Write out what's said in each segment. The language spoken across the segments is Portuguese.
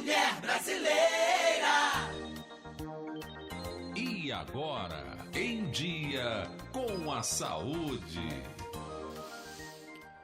mulher brasileira. E agora, em dia com a saúde.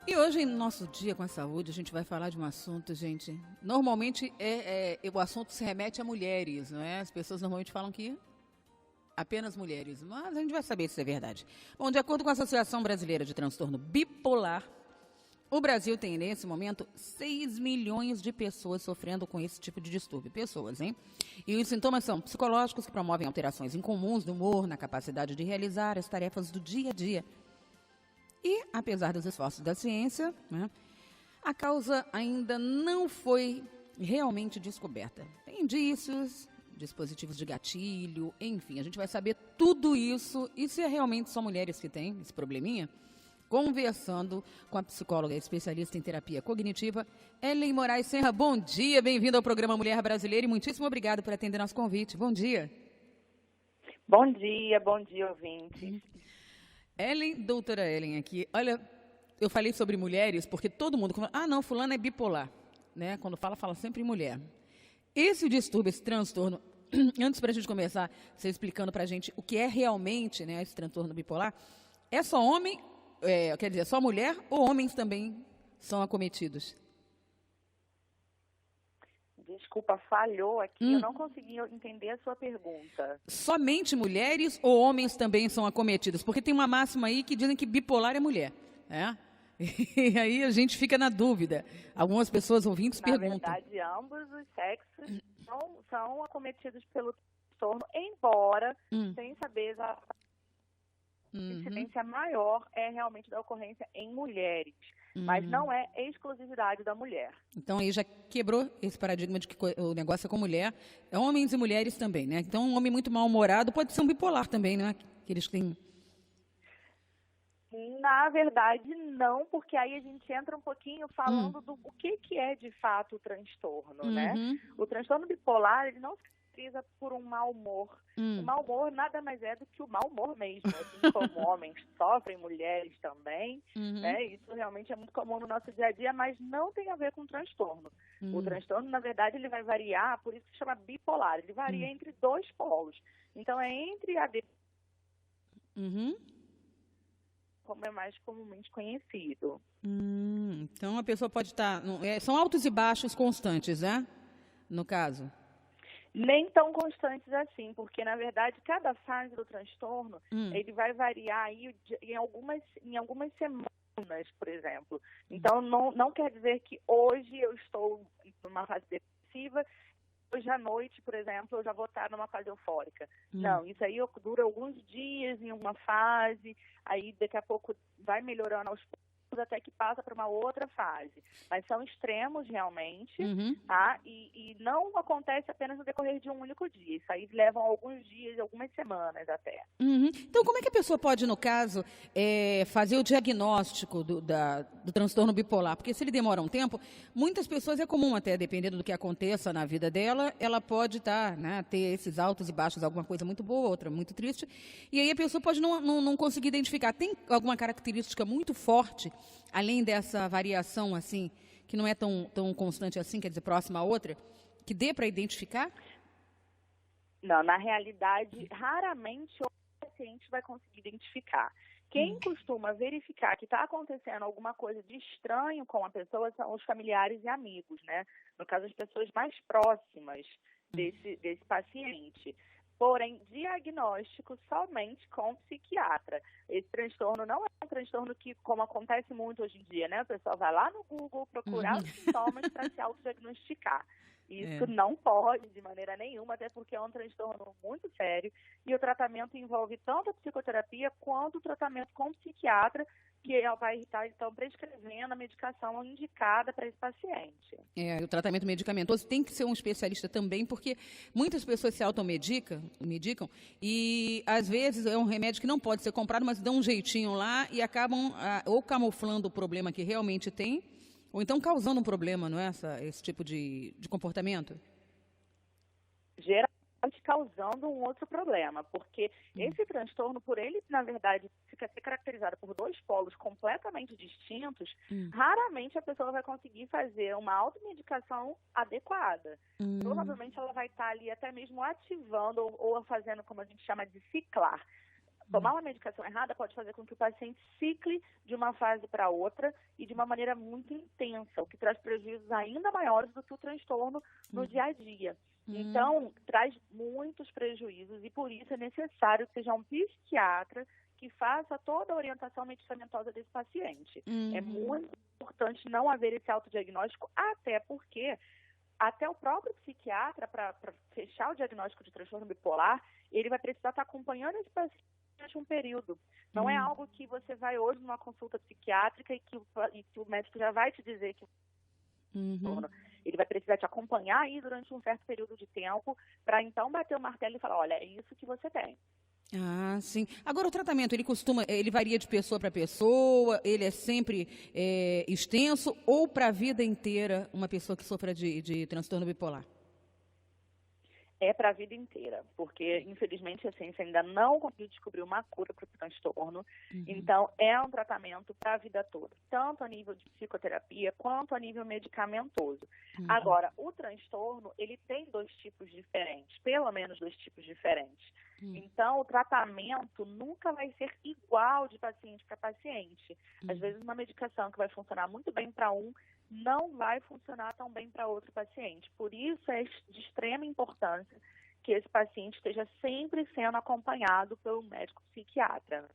E hoje, no nosso Dia com a Saúde, a gente vai falar de um assunto, gente. Normalmente, o assunto se remete a mulheres, não é? As pessoas normalmente falam que apenas mulheres, mas a gente vai saber se isso é verdade. Bom, de acordo com a Associação Brasileira de Transtorno Bipolar, o Brasil tem, nesse momento, 6 milhões de pessoas sofrendo com esse tipo de distúrbio. Pessoas, hein? E os sintomas são psicológicos, que promovem alterações incomuns no humor, na capacidade de realizar as tarefas do dia a dia. E, apesar dos esforços da ciência, né, a causa ainda não foi realmente descoberta. Tem indícios, dispositivos de gatilho, enfim, a gente vai saber tudo isso e se realmente são mulheres que têm esse probleminha, conversando com a psicóloga e especialista em terapia cognitiva, Ellen Moraes Serra. Bom dia, bem-vinda ao programa Mulher Brasileira e muitíssimo obrigada por atender nosso convite. Bom dia. Bom dia, ouvinte. Doutora Ellen aqui. Olha, eu falei sobre mulheres porque todo mundo... não, fulano é bipolar, né? Quando fala sempre mulher. Esse distúrbio, esse transtorno, antes para a gente começar, você explicando para a gente o que é realmente, né, esse transtorno bipolar, é só homem, quer dizer, só mulher ou homens também são acometidos? Desculpa, falhou aqui, eu não consegui entender a sua pergunta. Somente mulheres ou homens também são acometidos? Porque tem uma máxima aí que dizem que bipolar é mulher, né? E aí a gente fica na dúvida. Algumas pessoas ouvintes perguntam. Na verdade, ambos os sexos são acometidos pelo transtorno, embora, sem saber exatamente, a incidência maior é realmente da ocorrência em mulheres. Mas não é exclusividade da mulher. Então aí já quebrou esse paradigma de que o negócio é com mulher, é homens e mulheres também, né? Então um homem muito mal-humorado pode ser um bipolar também, né? Que eles têm... Na verdade, não, porque aí a gente entra um pouquinho falando do o que é de fato o transtorno, né? O transtorno bipolar, ele não se caracteriza por um mau humor. O mau humor nada mais é do que o mau humor mesmo, assim como homens sofrem, mulheres também, né? Isso realmente é muito comum no nosso dia a dia, mas não tem a ver com transtorno. O transtorno, na verdade, ele vai variar, por isso que se chama bipolar, ele varia entre dois polos. Então, é entre a como é mais comumente conhecido. Então a pessoa pode estar... são altos e baixos constantes, né? No caso. Nem tão constantes assim, porque, na verdade, cada fase do transtorno, ele vai variar aí em algumas semanas, por exemplo. Então, não quer dizer que hoje eu estou numa fase depressiva, hoje à noite, por exemplo, eu já vou estar numa fase eufórica. Não, isso aí dura alguns dias em uma fase, aí daqui a pouco vai melhorando aos poucos, até que passa para uma outra fase. Mas são extremos realmente, tá? E não acontece apenas no decorrer de um único dia. Isso aí levam alguns dias, algumas semanas até. Então, como é que a pessoa pode, no caso, fazer o diagnóstico do transtorno bipolar? Porque se ele demora um tempo, muitas pessoas, é comum até, dependendo do que aconteça na vida dela, ela pode ter esses altos e baixos, alguma coisa muito boa, outra muito triste, e aí a pessoa pode não conseguir identificar. Tem alguma característica muito forte, além dessa variação, assim, que não é tão constante assim, quer dizer, próxima a outra, que dê para identificar? Não, na realidade, raramente o paciente vai conseguir identificar. Quem costuma verificar que está acontecendo alguma coisa de estranho com a pessoa são os familiares e amigos, né? No caso, as pessoas mais próximas desse paciente. Porém, diagnóstico somente com psiquiatra. Esse transtorno não é um transtorno que, como acontece muito hoje em dia, né? O pessoal vai lá no Google procurar os sintomas para se autodiagnosticar. Isso não pode de maneira nenhuma, até porque é um transtorno muito sério e o tratamento envolve tanto a psicoterapia quanto o tratamento com o psiquiatra, que vai estar, então, prescrevendo a medicação indicada para esse paciente. O tratamento medicamentoso tem que ser um especialista também, porque muitas pessoas se automedicam e, às vezes, é um remédio que não pode ser comprado, mas dão um jeitinho lá e acabam ou camuflando o problema que realmente tem, ou então causando um problema, não é? Esse tipo de comportamento? Geralmente te causando um outro problema, porque esse transtorno, por ele, na verdade, ser caracterizado por dois polos completamente distintos, raramente a pessoa vai conseguir fazer uma automedicação adequada. Provavelmente ela vai estar ali até mesmo ativando ou fazendo, como a gente chama de ciclar. Tomar uma medicação errada pode fazer com que o paciente cicle de uma fase para outra e de uma maneira muito intensa, o que traz prejuízos ainda maiores do que o transtorno no dia a dia. Então, traz muitos prejuízos e por isso é necessário que seja um psiquiatra que faça toda a orientação medicamentosa desse paciente. É muito importante não haver esse autodiagnóstico, até porque até o próprio psiquiatra, para fechar o diagnóstico de transtorno bipolar, ele vai precisar estar acompanhando esse paciente durante um período. Não é algo que você vai hoje numa consulta psiquiátrica e que o médico já vai te dizer que ele vai precisar te acompanhar aí durante um certo período de tempo para então bater o martelo e falar, olha, é isso que você tem. Ah, sim. Agora, o tratamento, ele varia de pessoa para pessoa, ele é sempre extenso ou para a vida inteira uma pessoa que sofra de transtorno bipolar? É para a vida inteira, porque, infelizmente, a ciência ainda não conseguiu descobrir uma cura para o transtorno. Então, é um tratamento para a vida toda, tanto a nível de psicoterapia quanto a nível medicamentoso. Agora, o transtorno, ele tem dois tipos diferentes, pelo menos dois tipos diferentes. Então, o tratamento nunca vai ser igual de paciente para paciente. Às vezes, uma medicação que vai funcionar muito bem para um, não vai funcionar tão bem para outro paciente. Por isso, é de extrema importância que esse paciente esteja sempre sendo acompanhado pelo médico psiquiatra.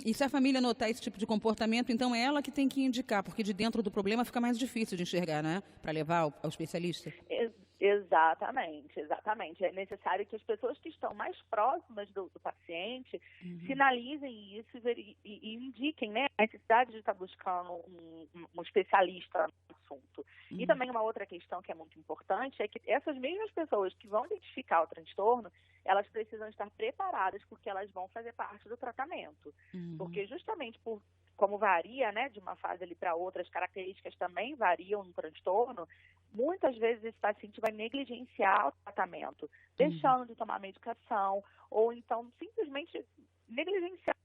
E se a família notar esse tipo de comportamento, então é ela que tem que indicar, porque de dentro do problema fica mais difícil de enxergar, né? Para levar ao especialista. Exatamente. É necessário que as pessoas que estão mais próximas do paciente sinalizem isso e indiquem, né, a necessidade de estar buscando um especialista no assunto. E também uma outra questão que é muito importante é que essas mesmas pessoas que vão identificar o transtorno, elas precisam estar preparadas porque elas vão fazer parte do tratamento. Porque justamente como varia, né, de uma fase ali para outra, as características também variam no transtorno, muitas vezes esse paciente vai negligenciar o tratamento, deixando de tomar medicação, ou então simplesmente negligenciar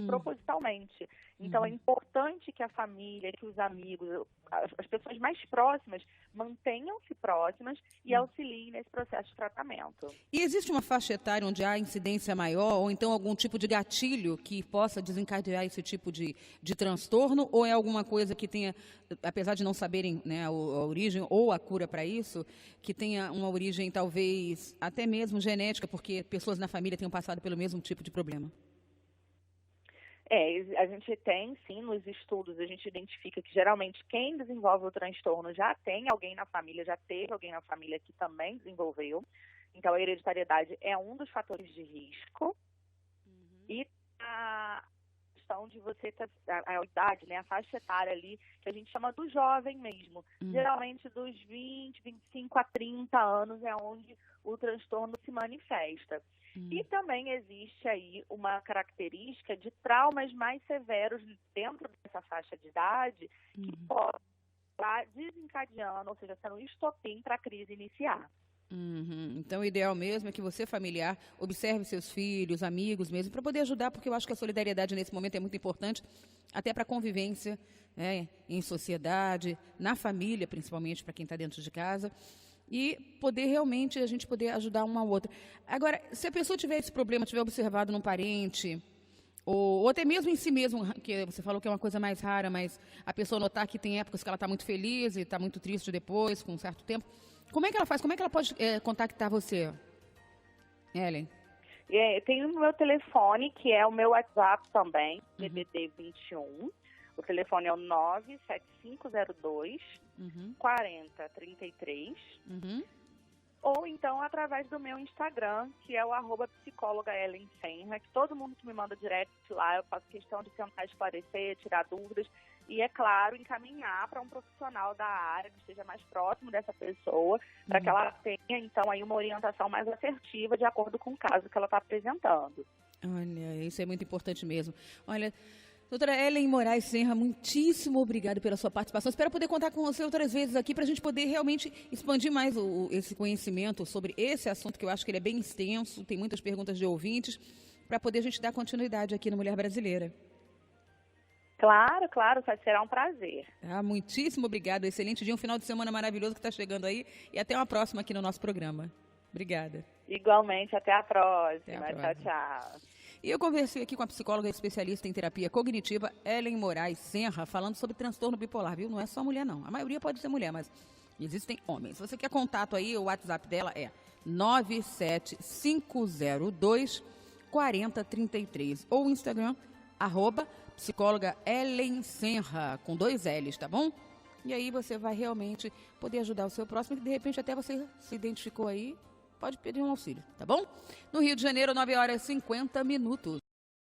propositalmente. Então, é importante que a família, que os amigos, as pessoas mais próximas, mantenham-se próximas e auxiliem nesse processo de tratamento. E existe uma faixa etária onde há incidência maior, ou então algum tipo de gatilho que possa desencadear esse tipo de transtorno, ou é alguma coisa que tenha, apesar de não saberem, né, a origem ou a cura para isso, que tenha uma origem talvez até mesmo genética, porque pessoas na família tenham passado pelo mesmo tipo de problema? A gente tem, sim, nos estudos, a gente identifica que geralmente quem desenvolve o transtorno já tem alguém na família, já teve alguém na família que também desenvolveu. Então, a hereditariedade é um dos fatores de risco. E a questão de você ter a idade, né, a faixa etária ali, que a gente chama do jovem mesmo. Geralmente, dos 20, 25 a 30 anos é onde o transtorno se manifesta. E também existe aí uma característica de traumas mais severos dentro dessa faixa de idade que podem estar desencadeando, ou seja, sendo um estopim para a crise iniciar. Então, o ideal mesmo é que você, familiar, observe seus filhos, amigos mesmo, para poder ajudar, porque eu acho que a solidariedade nesse momento é muito importante, até para a convivência, né, em sociedade, na família, principalmente para quem está dentro de casa. E poder realmente, a gente poder ajudar uma ao outra. Agora, se a pessoa tiver esse problema, tiver observado num parente, ou até mesmo em si mesmo, que você falou que é uma coisa mais rara, mas a pessoa notar que tem épocas que ela está muito feliz e está muito triste depois, com um certo tempo, como é que ela faz? Como é que ela pode contactar você, Ellen? Tem o meu telefone, que é o meu WhatsApp também, DDD 21. O telefone é o 97502 4033. Ou então através do meu Instagram, que é o @psicóloga_Ellen_Senra, que todo mundo que me manda direct lá, eu faço questão de tentar esclarecer, tirar dúvidas e, é claro, encaminhar para um profissional da área que esteja mais próximo dessa pessoa, para que ela tenha, então, aí uma orientação mais assertiva de acordo com o caso que ela está apresentando. Olha, isso é muito importante mesmo. Olha, Doutora Ellen Moraes Senra, muitíssimo obrigada pela sua participação. Espero poder contar com você outras vezes aqui para a gente poder realmente expandir mais esse conhecimento sobre esse assunto, que eu acho que ele é bem extenso, tem muitas perguntas de ouvintes, para poder a gente dar continuidade aqui no Mulher Brasileira. Claro, claro, será um prazer. Muitíssimo obrigada, excelente dia, um final de semana maravilhoso que está chegando aí e até uma próxima aqui no nosso programa. Obrigada. Igualmente, até a próxima. Até a próxima. Tchau, tchau. E eu conversei aqui com a psicóloga especialista em terapia cognitiva, Ellen Moraes Senra, falando sobre transtorno bipolar, viu? Não é só mulher, não. A maioria pode ser mulher, mas existem homens. Se você quer contato aí, o WhatsApp dela é 97502-4033. Ou o Instagram, @psicóloga Ellen Senra, com 2 L's, tá bom? E aí você vai realmente poder ajudar o seu próximo, que de repente até você se identificou aí, pode pedir um auxílio, tá bom? No Rio de Janeiro, 9h50.